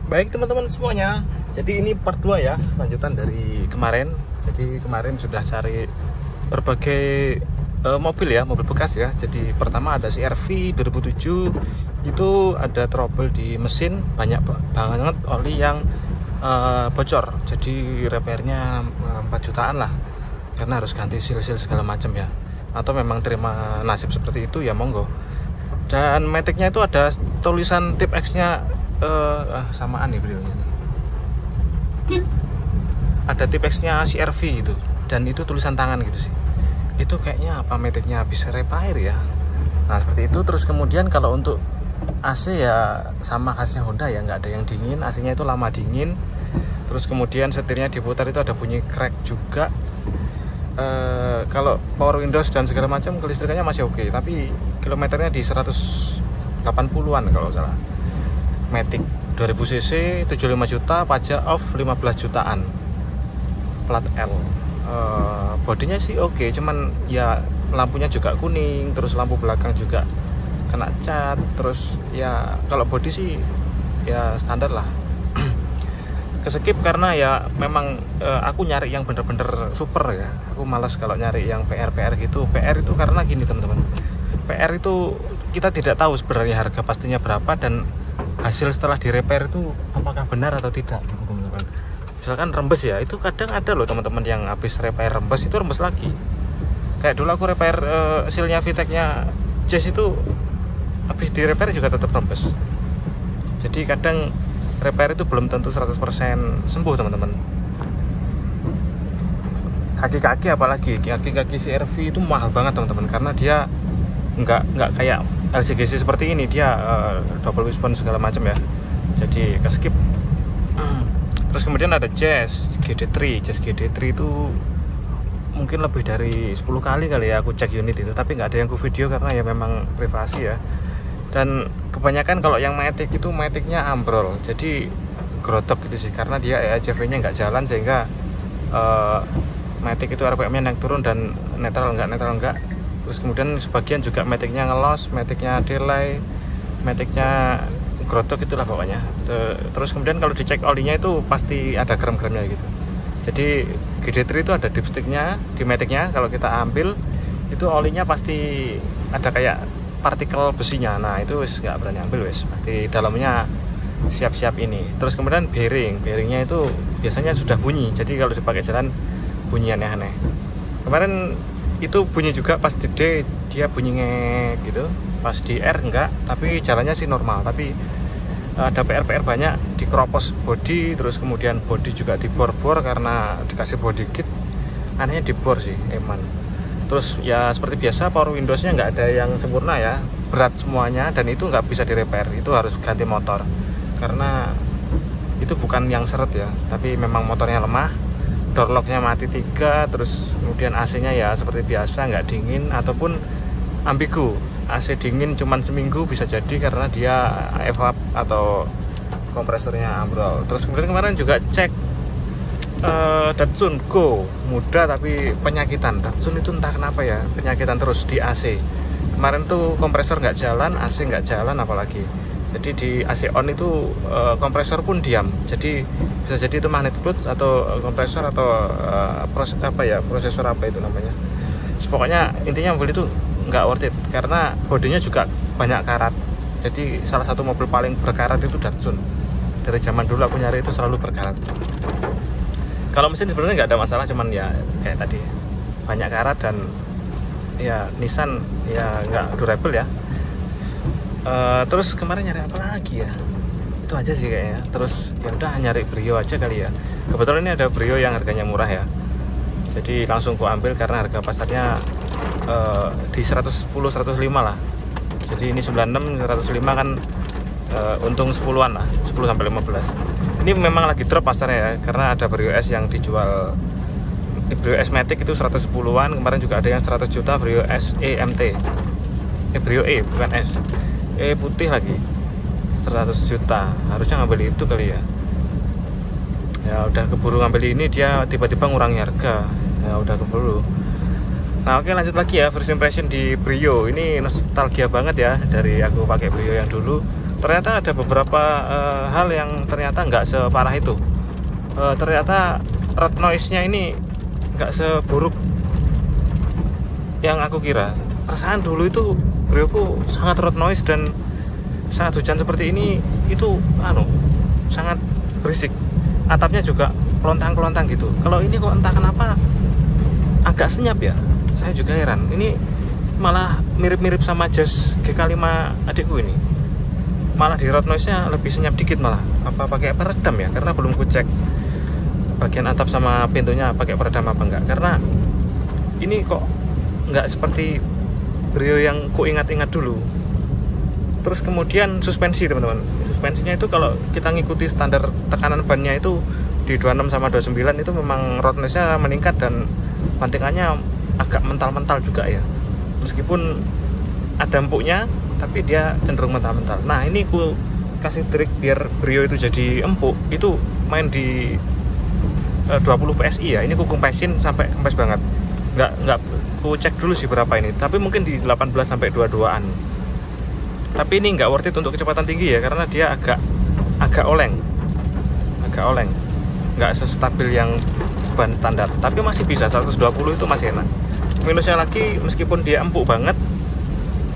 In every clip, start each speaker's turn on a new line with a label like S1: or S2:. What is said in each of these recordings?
S1: Baik teman-teman semuanya, jadi ini part 2 ya, lanjutan dari kemarin. Jadi kemarin sudah cari berbagai mobil ya, mobil bekas ya. Jadi pertama ada CR-V 2007, itu ada trouble di mesin, banyak banget oli yang bocor. Jadi repairnya 4 jutaan lah, karena harus ganti seal-seal segala macam ya. Atau memang terima nasib seperti itu ya monggo. Dan Matic-nya itu ada tulisan tip X-nya samaan nih videonya. Ada tip X-nya CR-V gitu, dan itu tulisan tangan gitu sih. Itu kayaknya apa Matic-nya habis repair ya. Nah seperti itu. Terus kemudian kalau untuk AC ya sama khasnya Honda ya, nggak ada yang dingin, AC-nya itu lama dingin. Terus kemudian setirnya diputar itu ada bunyi crack juga. Kalau power windows dan segala macam kelistrikannya masih oke, tapi kilometernya di 180-an kalau salah. Matic 2000 cc 75 juta, pajak off 15 jutaan, plat L. Bodinya sih oke, cuman ya lampunya juga kuning, terus lampu belakang juga kena cat. Terus ya kalau bodi sih ya standar lah. Keskip karena ya memang aku nyari yang bener-bener super ya. Aku malas kalau nyari yang PR gitu. PR itu karena gini teman-teman, PR itu kita tidak tahu sebenarnya harga pastinya berapa, dan hasil setelah di repair itu apakah benar atau tidak gitu teman-teman. Misalkan rembes ya, itu kadang ada loh teman-teman yang habis repair rembes itu rembes lagi. Kayak dulu aku repair sealnya VTEC-nya Jazz itu habis di repair juga tetap rembes. Jadi kadang repair itu belum tentu 100% sembuh teman-teman. Kaki-kaki apalagi, kaki-kaki CR-V itu mahal banget teman-teman, karena dia nggak kayak LCGC seperti ini, dia double wishbone segala macam ya. Jadi keskip. Terus kemudian ada Jazz GD3 itu mungkin lebih dari 10 kali ya aku cek unit itu, tapi nggak ada yang ku video karena ya memang privasi ya. Dan kebanyakan kalau yang Matic itu Matic-nya ambrol, jadi grotok gitu sih, karena dia EACV-nya nggak jalan, sehingga Matic itu RPM-nya naik turun dan netral enggak. Terus kemudian sebagian juga Matic-nya ngelos, Matic-nya delay, Matic-nya grotok, itulah pokoknya. Terus kemudian kalau dicek olinya itu pasti ada krem-kremnya gitu. Jadi GD3 itu ada dipsticknya di Matic-nya, kalau kita ambil itu olinya pasti ada kayak partikel besinya. Nah itu wis nggak berani ambil wis, pasti dalamnya siap-siap ini. Terus kemudian bearingnya itu biasanya sudah bunyi, jadi kalau dipakai jalan bunyi aneh-aneh. Kemarin itu bunyi juga pas di D, dia bunyi ngek gitu. Pas di R enggak, tapi jalannya sih normal. Tapi ada PR banyak di keropos body. Terus kemudian body juga dibor-bor karena dikasih body kit, anehnya dibor sih eman. Terus ya seperti biasa power windowsnya nggak ada yang sempurna ya, berat semuanya, dan itu nggak bisa di-repair, itu harus ganti motor karena itu bukan yang seret ya, tapi memang motornya lemah. Door lock-nya mati 3, terus kemudian AC-nya ya seperti biasa nggak dingin, ataupun ambigu, AC dingin cuman seminggu bisa jadi karena dia evap atau kompresornya ambrol. Terus kemudian kemarin juga cek Datsun Go, muda tapi penyakitan. Datsun itu entah kenapa ya penyakitan terus di AC. Kemarin tuh kompresor nggak jalan, AC nggak jalan apalagi. Jadi di AC on itu kompresor pun diam. Jadi bisa jadi itu magnet clutch atau kompresor atau prosesor apa itu namanya. Pokoknya intinya mobil itu nggak worth it karena bodinya juga banyak karat. Jadi salah satu mobil paling berkarat itu Datsun. Dari zaman dulu aku nyari itu selalu berkarat. Kalau mesin sebenarnya nggak ada masalah, cuman ya kayak tadi banyak karat, dan ya Nissan ya nggak durable ya. Terus kemarin nyari apa lagi ya, itu aja sih kayaknya. Terus ya udah nyari Brio aja kali ya. Kebetulan ini ada Brio yang harganya murah ya, jadi langsung ku ambil karena harga pasarnya di 110-105 lah. Jadi ini 96, 105 kan untung 10-an lah, 10-15. Ini memang lagi drop pasarnya ya, karena ada Brio S yang dijual, Brio S Matic itu 110-an. Kemarin juga ada yang 100 juta Brio S EMT, Brio E bukan S, E putih lagi 100 juta. Harusnya ngambil itu kali ya. Ya udah keburu ngambil ini, dia tiba-tiba ngurangi harga. Ya udah keburu. Nah oke, lanjut lagi ya, first impression di Brio. Ini nostalgia banget ya dari aku pakai Brio yang dulu. ternyata ada beberapa hal yang ternyata nggak separah itu. Ternyata road noise-nya ini nggak seburuk yang aku kira. Perasaan dulu itu Brioku sangat road noise, dan saat hujan seperti ini itu sangat berisik. Atapnya juga kelontang-kelontang gitu. Kalau ini kok entah kenapa agak senyap ya. Saya juga heran. Ini malah mirip-mirip sama Jazz GK5 adikku ini. Malah di road noise-nya lebih senyap dikit malah. Apa pakai peredam ya? Karena belum kucek bagian atap sama pintunya pakai peredam apa enggak. Karena ini kok nggak seperti Brio yang ku ingat-ingat dulu. Terus kemudian suspensi teman-teman. Suspensinya itu kalau kita ngikuti standar tekanan bannya itu di 26 sama 29 itu memang road noise-nya meningkat dan bantingannya agak mental-mental juga ya. Meskipun ada empuknya, tapi dia cenderung mental-mental. Nah ini ku kasih trik biar Brio itu jadi empuk, itu main di 20 PSI ya. Ini ku kempesin sampai kempes banget. Nggak ku cek dulu sih berapa ini, tapi mungkin di 18 sampai 22-an. Tapi ini nggak worth it untuk kecepatan tinggi ya, karena dia agak oleng, nggak sestabil yang ban standar. Tapi masih bisa 120 itu masih enak. Minusnya lagi, meskipun dia empuk banget,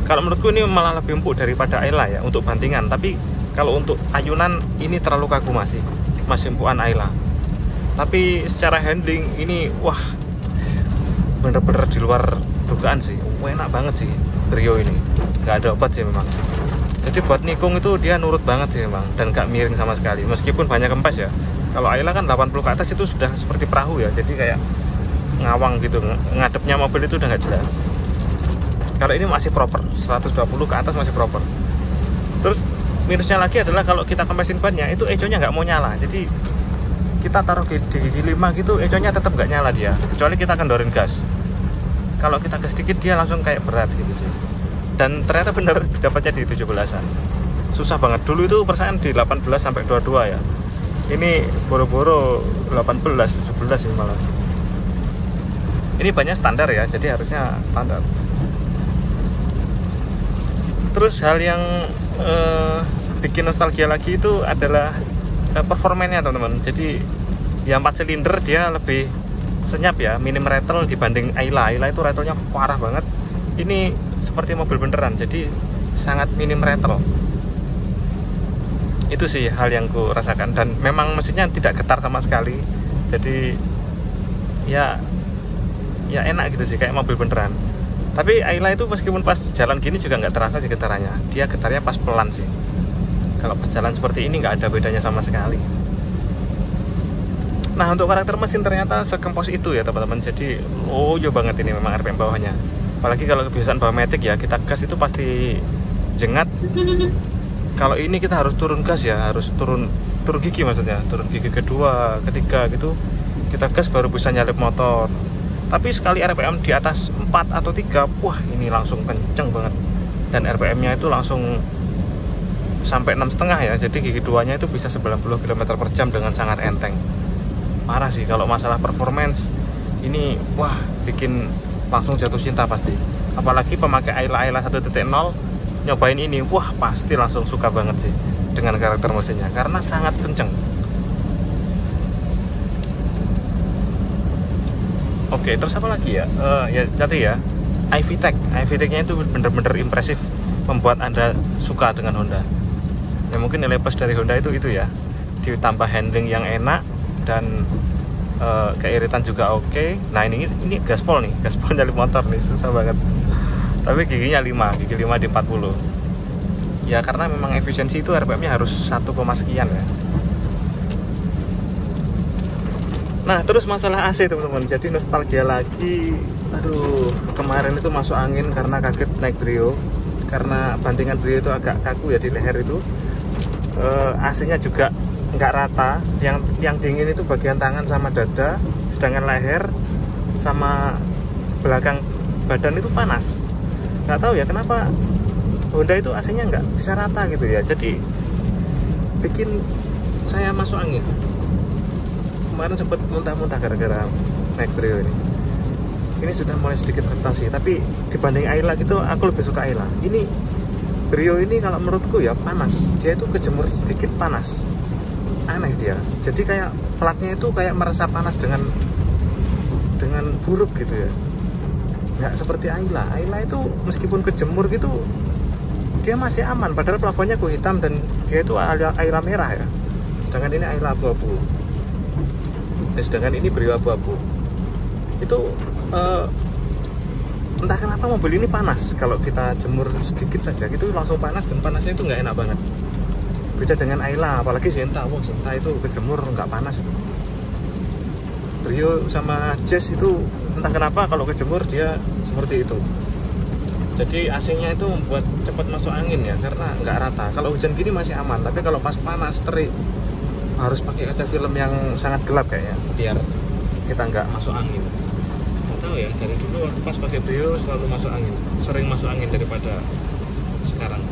S1: kalau menurutku ini malah lebih empuk daripada Ayla ya untuk bantingan. Tapi kalau untuk ayunan ini terlalu kaku, masih empukan Ayla. Tapi secara handling ini wah bener-bener di luar dugaan sih. Enak banget sih Brio ini, nggak ada obat sih memang. Jadi buat nikung itu dia nurut banget sih memang, dan nggak miring sama sekali meskipun banyak kempes ya. Kalau Ayla kan 80 ke atas itu sudah seperti perahu ya, jadi kayak ngawang gitu, ngadepnya mobil itu udah nggak jelas. Kalau ini masih proper, 120 ke atas masih proper. Terus minusnya lagi adalah kalau kita kempesin bannya itu econya nggak mau nyala. Jadi kita taruh di gigi 5 gitu, econya tetap nggak nyala dia, kecuali kita kendorin gas. Kalau kita gas dikit dia langsung kayak berat gitu sih. Dan ternyata bener dapatnya di 17-an. Susah banget. Dulu itu perasaan di 18 sampai 22 ya. Ini boro-boro 18, 17 sih malah. Ini banyak standar ya, jadi harusnya standar. Terus hal yang bikin nostalgia lagi itu adalah performanya teman-teman. Jadi ya 4 silinder dia lebih senyap ya, minim rattle dibanding Ayla. Ayla itu rattlenya parah banget. Ini seperti mobil beneran, jadi sangat minim rattle. Itu sih hal yang ku rasakan, dan memang mesinnya tidak getar sama sekali. Jadi ya enak gitu sih, kayak mobil beneran. Tapi Ayla itu meskipun pas jalan gini juga nggak terasa sih getarannya. Dia getarnya pas pelan sih. Kalau pas jalan seperti ini nggak ada bedanya sama sekali. Nah untuk karakter mesin ternyata sekempos itu ya teman-teman. Jadi yo banget ini memang RPM bawahnya. Apalagi kalau kebiasaan bawa matic ya, kita gas itu pasti jengat. Kalau ini kita harus turun gas ya, harus turun gigi maksudnya, turun gigi kedua, ketiga gitu. Kita gas baru bisa nyalip motor. Tapi sekali RPM di atas 4 atau 3, wah ini langsung kenceng banget. Dan RPM-nya itu langsung sampai 6,5 ya. Jadi gigi duanya itu bisa 90 km per jam dengan sangat enteng. Parah sih kalau masalah performance ini, wah bikin langsung jatuh cinta pasti. Apalagi pemakai Ayla 1.0 nyobain ini, wah pasti langsung suka banget sih dengan karakter mesinnya karena sangat kenceng. Oke, terus apa lagi ya? Ya tadi ya, iVTEC-nya itu bener-bener impresif, membuat Anda suka dengan Honda. Ya mungkin nilai plus dari Honda itu ya, ditambah handling yang enak dan keiritan juga oke. Nah ini gaspol nyalip motor nih susah banget. Tapi giginya 5 di 40. Ya karena memang efisiensi itu RPM-nya harus 1, sekian ya. Nah terus masalah AC teman-teman, jadi nostalgia lagi. Aduh, kemarin itu masuk angin karena kaget naik Brio, karena bantingan Brio itu agak kaku ya di leher itu. AC-nya juga nggak rata, yang dingin itu bagian tangan sama dada, sedangkan leher sama belakang badan itu panas. Nggak tahu ya kenapa Honda itu AC-nya nggak bisa rata gitu ya, jadi bikin saya masuk angin. Kemarin sempat muntah-muntah gara-gara naik Brio ini. Ini sudah mulai sedikit adaptasi, tapi dibanding Ayla gitu aku lebih suka Ayla. Ini Brio ini kalau menurutku ya panas, dia itu kejemur sedikit panas, aneh dia. Jadi kayak platnya itu kayak merasa panas dengan buruk gitu ya, nggak seperti Ayla. Ayla itu meskipun kejemur gitu dia masih aman, padahal plafonnya hitam dan dia itu Ayla merah ya, sedangkan ini Ayla abu-abu. Sedangkan ini Brio abu-abu itu entah kenapa mobil ini panas. Kalau kita jemur sedikit saja gitu langsung panas, dan panasnya itu nggak enak banget. Beda dengan Ayla, apalagi Sienta. Wah, Sienta itu kejemur nggak panas itu. Brio sama Jazz itu entah kenapa kalau kejemur dia seperti itu. Jadi AC-nya itu membuat cepat masuk angin ya, karena nggak rata. Kalau hujan gini masih aman, tapi kalau pas panas terik harus pakai kaca film yang sangat gelap kayaknya, biar kita nggak masuk angin. Tahu ya, dari dulu aku pas pakai Brio selalu masuk angin, sering masuk angin daripada sekarang.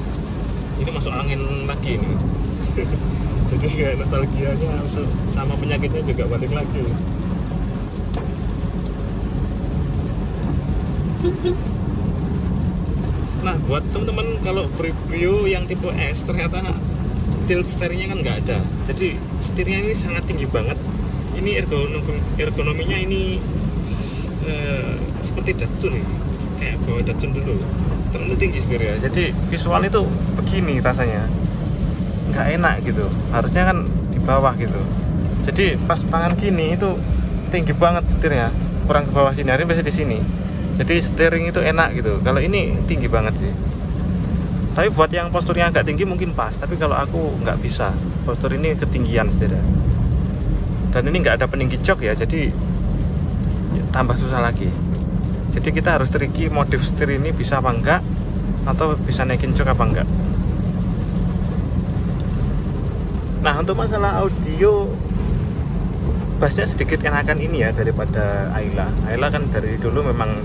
S1: Ini masuk angin lagi ini. Jadi kayak nostalgianya sama penyakitnya juga balik lagi. Nah, buat teman-teman kalau Brio yang tipe S ternyata tilt steeringnya kan nggak ada. Jadi setirnya ini sangat tinggi banget. Ini ergonominya ini seperti Datsun nih, kayak bawa Datsun dulu, terlalu tinggi setirnya. Jadi visual itu begini rasanya, nggak enak gitu. Harusnya kan di bawah gitu. Jadi pas tangan gini itu tinggi banget setirnya, kurang ke bawah sini, harusnya biasa di sini. Jadi steering itu enak gitu. Kalau ini tinggi banget sih. Tapi buat yang posturnya agak tinggi mungkin pas. Tapi kalau aku nggak bisa, postur ini ketinggian setirnya. Dan ini nggak ada peninggi jok ya, jadi tambah susah lagi. Jadi kita harus tricky modif setir ini bisa apa enggak, atau bisa naikin jok apa enggak. Nah, untuk masalah audio, bassnya sedikit enakan ini ya daripada Ayla. Ayla kan dari dulu memang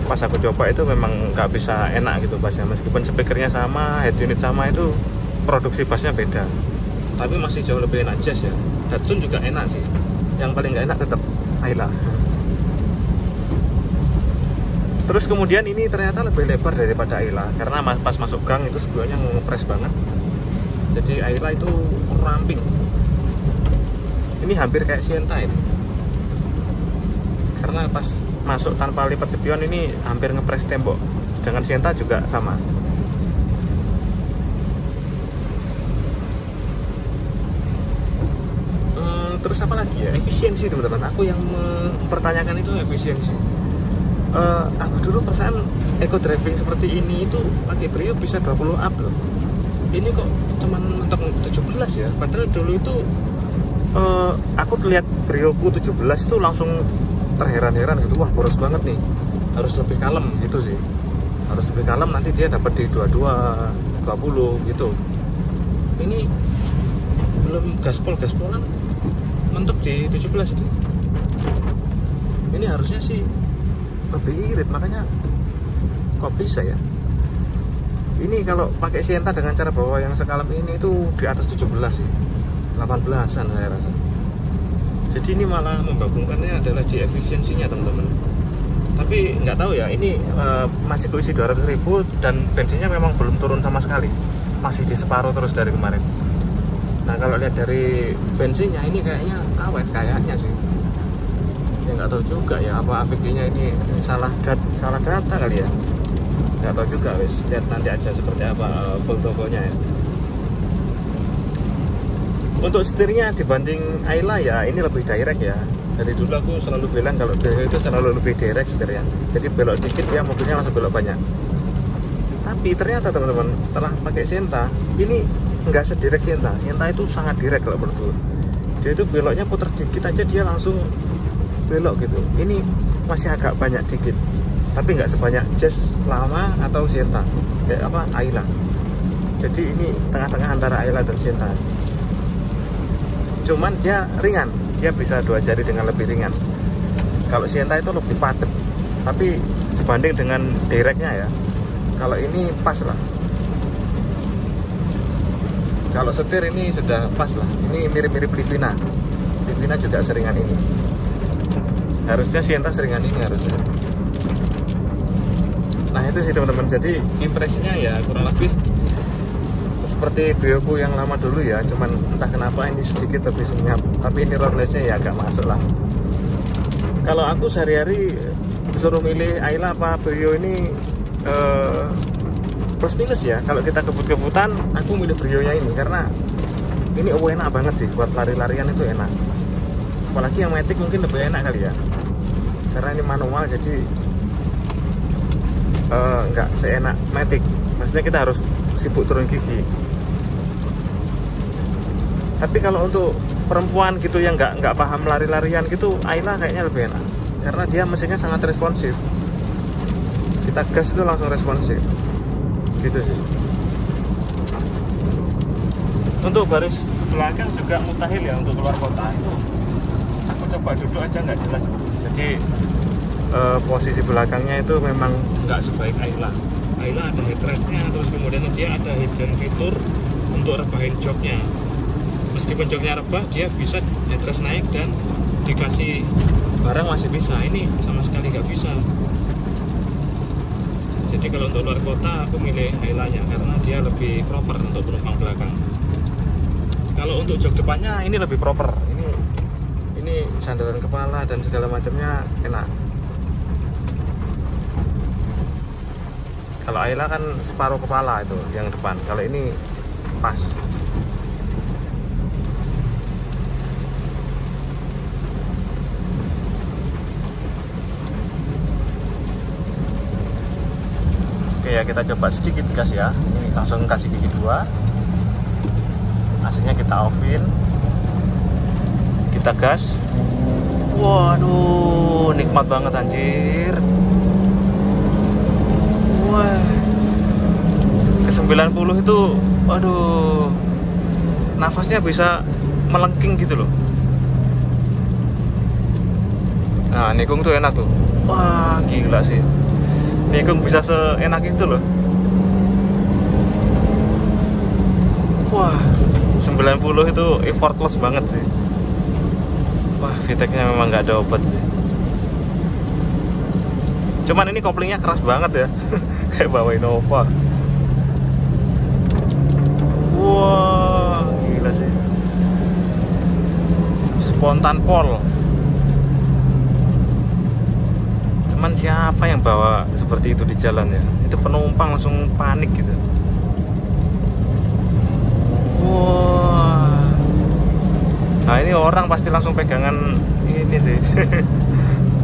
S1: pas aku coba itu memang nggak bisa enak gitu bassnya, meskipun speakernya sama, head unit sama, itu produksi bassnya beda. Tapi masih jauh lebih enak Jazz ya. Datsun juga enak sih. Yang paling nggak enak tetap Ayla. Terus kemudian ini ternyata lebih lebar daripada Ayla, karena pas masuk gang itu sebelumnya ngepres banget. Jadi Ayla itu ramping. Ini hampir kayak Sienta ini. Karena pas masuk tanpa lipat spion ini hampir ngepres tembok. Sedangkan Sienta juga sama. Terus apa lagi ya? Efisiensi teman-teman. Aku yang mempertanyakan itu efisiensi. Aku dulu perasaan eco driving seperti ini itu pakai Brio bisa 20 up loh. Ini kok cuman mentok 17 ya. Padahal dulu itu aku lihat Brioku 17 itu langsung terheran-heran gitu. Wah, boros banget nih. Harus lebih kalem gitu sih. Harus lebih kalem, nanti dia dapat di 22, 20 gitu. Ini belum gaspolan mentok di 17 itu. Ini harusnya sih lebih irit, makanya kok bisa ya. Ini kalau pakai Sienta dengan cara bawa yang sekalem ini itu di atas 17 sih, 18-an saya rasa. Jadi ini malah membagongkannya adalah di efisiensinya teman-teman. Tapi nggak tahu ya, ini masih keisi 200.000 dan bensinnya memang belum turun sama sekali, masih di separuh terus dari kemarin. Nah, kalau lihat dari bensinnya ini kayaknya awet kayaknya sih. Ya nggak tahu juga ya, apa AVG-nya ini salah data kali ya. Nggak tahu juga, wis lihat nanti aja seperti apa fotonya ya. Untuk setirnya dibanding Ayla ya ini lebih direct ya. Dari dulu aku selalu bilang kalau Brio itu selalu lebih direct setirnya. Jadi belok dikit ya mobilnya langsung belok banyak. Tapi ternyata teman-teman setelah pakai Sienta ini nggak sedirect Sienta. Sienta itu sangat direct kalau menurutku. Dia itu beloknya putar dikit aja dia langsung belok gitu. Ini masih agak banyak dikit, tapi nggak sebanyak Jazz lama atau Sienta kayak apa Ayla. Jadi ini tengah-tengah antara Ayla dan Sienta. Cuman dia ringan, dia bisa 2 jari dengan lebih ringan. Kalau Sienta itu lebih padat, tapi sebanding dengan directnya ya, kalau ini pas lah. Kalau setir ini sudah pas lah. Ini mirip-mirip Livina. Livina juga seringan ini. Harusnya Sienta seringan ini harusnya. Nah itu sih teman-teman, jadi impresinya ya kurang lebih seperti Brioku yang lama dulu ya, cuman entah kenapa ini sedikit lebih senyap, tapi ini roadless-nya ya agak masuk lah. Kalau aku sehari-hari disuruh milih Ayla apa Brio ini plus minus ya. Kalau kita kebut-kebutan, aku milih Brio-nya ini karena ini enak banget sih buat lari-larian, itu enak. Apalagi yang Matic mungkin lebih enak kali ya, karena ini manual jadi nggak seenak Matic. Maksudnya kita harus sibuk turun gigi. Tapi kalau untuk perempuan gitu yang nggak paham lari-larian gitu, Ayla kayaknya lebih enak karena dia mesinnya sangat responsif. Kita gas itu langsung responsif gitu sih. Untuk baris belakang juga mustahil ya untuk keluar kota. Itu aku coba duduk aja nggak jelas. Jadi posisi belakangnya itu memang nggak sebaik Ayla. Ayla ada headrestnya, terus kemudian dia ada hidden fitur untuk rebahin joknya. Meskipun joknya rebah, dia bisa headrest naik dan dikasih barang masih bisa. Ini sama sekali nggak bisa. Jadi kalau untuk luar kota aku milih Ayla-nya karena dia lebih proper untuk penumpang belakang. Kalau untuk jok depannya ini lebih proper. Ini sandaran kepala dan segala macamnya enak. Kalau Ayla kan separuh kepala itu yang depan. Kalau ini pas. Oke ya, kita coba sedikit gas ya. Ini langsung kasih gigi 2. AC-nya kita off-in. Kita gas. Waduh, nikmat banget anjir. Wah. Ke 90 itu aduh. Nafasnya bisa melengking gitu loh. Nah, nikung tuh enak tuh. Wah, gila sih. Nikung bisa seenak itu loh. Wah, 90 itu effortless banget sih. Wah, VTEC-nya memang nggak ada obat sih. Cuman ini koplingnya keras banget ya. Kayak bawa Innova. Wah, gila sih. Spontan pol. Cuman siapa yang bawa seperti itu di jalan ya? Itu penumpang langsung panik gitu. Wah. Nah ini orang pasti langsung pegangan ini sih.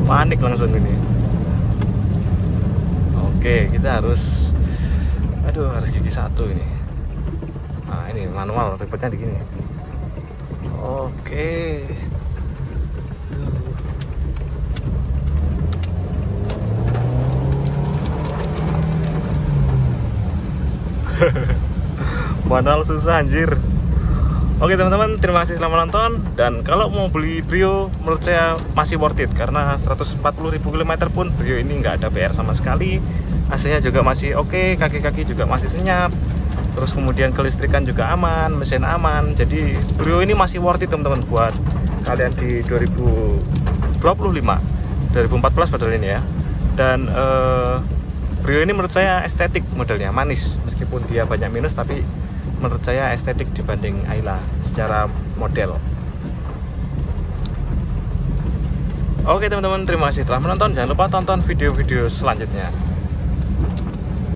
S1: Panik langsung ini. Oke, kita harus gigi 1 ini. Nah ini manual, ribetnya di gini. Oke. Manual susah anjir. Oke teman-teman, terima kasih telah menonton. Dan kalau mau beli Brio, menurut saya masih worth it karena 140.000 km pun Brio ini nggak ada PR sama sekali. AC-nya juga masih oke, kaki-kaki juga masih senyap. Terus kemudian kelistrikan juga aman, mesin aman. Jadi Brio ini masih worth it teman-teman buat kalian di 2025, 2014 padahal ini ya. Dan Brio ini menurut saya estetik modelnya, manis. Meskipun dia banyak minus, tapi menurut saya estetik dibanding Ayla secara model. Oke teman-teman, terima kasih telah menonton. Jangan lupa tonton video-video selanjutnya.